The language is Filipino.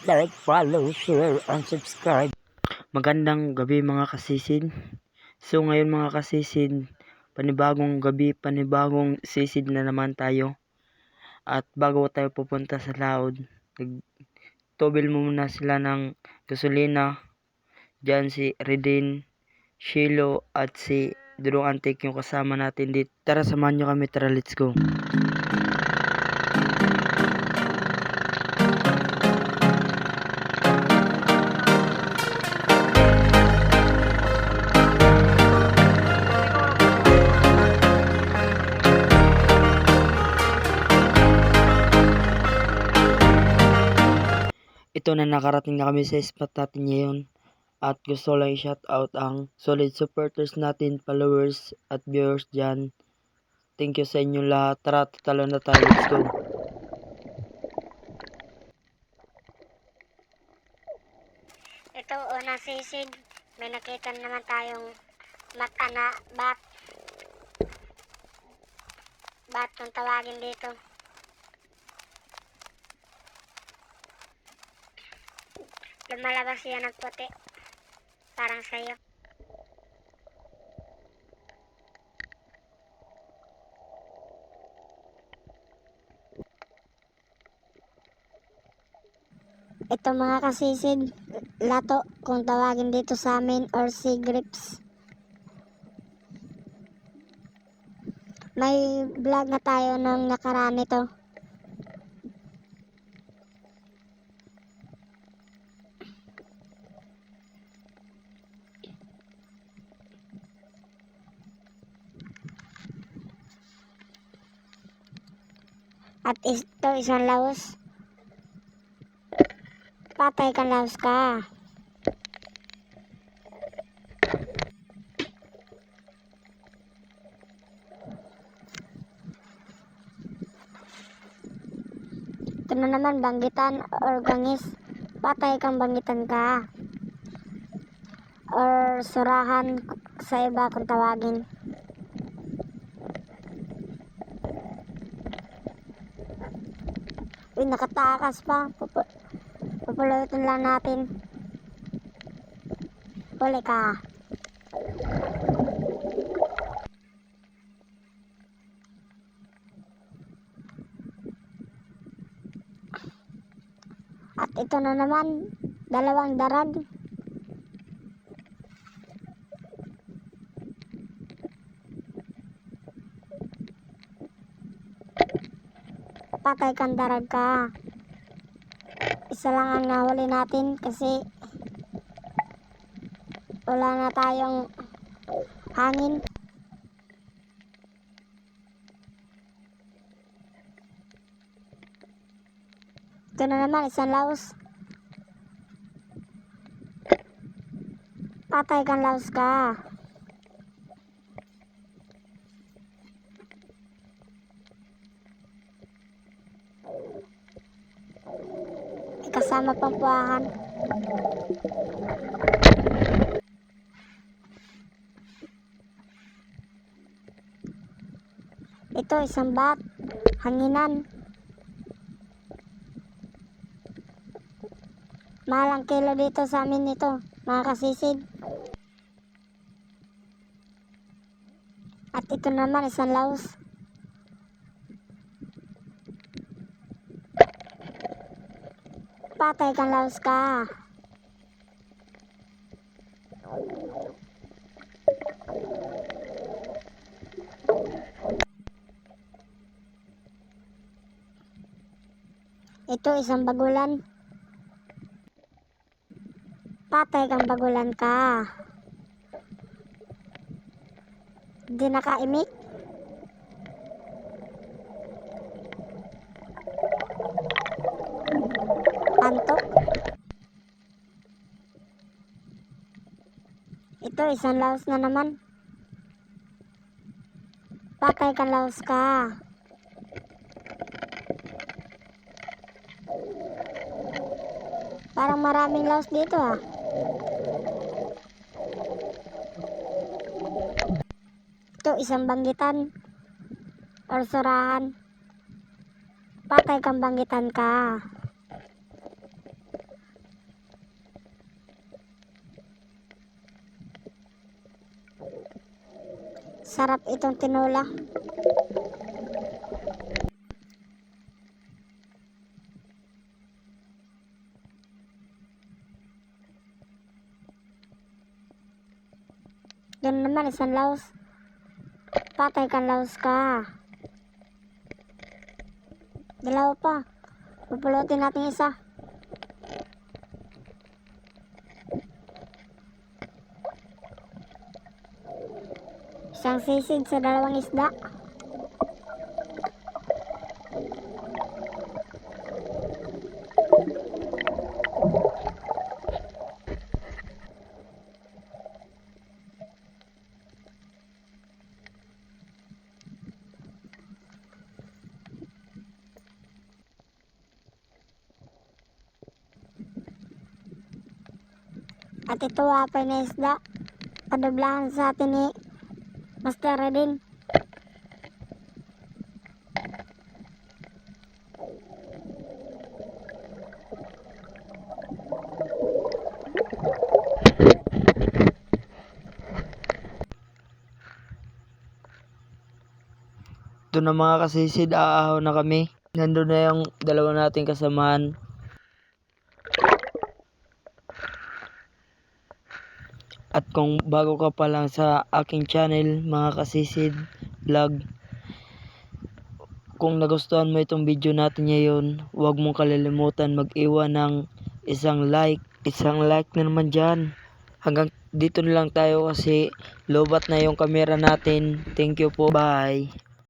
like, follow, share, and subscribe. Magandang gabi mga kasisid. So ngayon mga kasisid, panibagong gabi, panibagong sisid na naman tayo. At bago tayo pupunta sa laod, nagtubil muna sila ng gasolina. Diyan si Redin, Shiloh at si Dudong Antik yung kasama natin dito. Tara, samahan nyo kami, tara, let's go. Ito na, nakarating na kami sa spot natin ngayon. At gusto lang i-shout out ang solid supporters natin, followers at viewers dyan. Thank you sa inyo lahat. Tara, tatalo na tayo. Let's go. Ito, unang sisid. May nakita naman tayong matana bat. Bat kung tawagin dito. Lumalabas siya ng puti. Parang sayo. Ito mga kasisid, lato kung tawagin dito sa amin or sea grips. May vlog na tayo nung nakaraan nito. At ito isang laos. Patay ka, laos ka. Ito na naman, banggitan or gangis. Patay kang banggitan ka. Or surahan sa iba kung tawagin. Uy, nakatakas pa. Pupulutin lang natin. Huli ka. At ito na naman, dalawang darag. Patay kang darag ka. Isa lang ang nahuli natin kasi wala na tayong hangin. Ito na naman, isang laos. Patay kang laos ka. Kasama pang puwahan. Ito, isang bat. Hanginan. Mahal ang kilo dito sa amin nito, mga kasisid. At ito naman, isang laos. Patay kang laos ka. Ito, isang bagulan. Patay kang bagulan ka. Di nakaimik. Antok. Ito, isang laos na naman. Patay kang laos ka. Parang maraming laos dito ah. Ito, isang banggitan or surahan. Patay kang banggitan ka. Masarap itong tinola. Yan naman, isang laos. Patay ka, laos ka. Dalawa pa. Pupulutin natin isa. Isang sisig sa dalawang isda. At ito wapay na isda. Padublahan sa atin ni Master Redin. Ito na mga kasisid, aahaw na kami. Nandun na yung dalawa nating kasamahan. At kung bago ka pa lang sa aking channel, mga kasisid vlog, kung nagustuhan mo itong video natin ngayon, huwag mong kalilimutan mag-iwan ng isang like. Isang like na naman dyan. Hanggang dito na lang tayo kasi lobat na yung camera natin. Thank you po. Bye.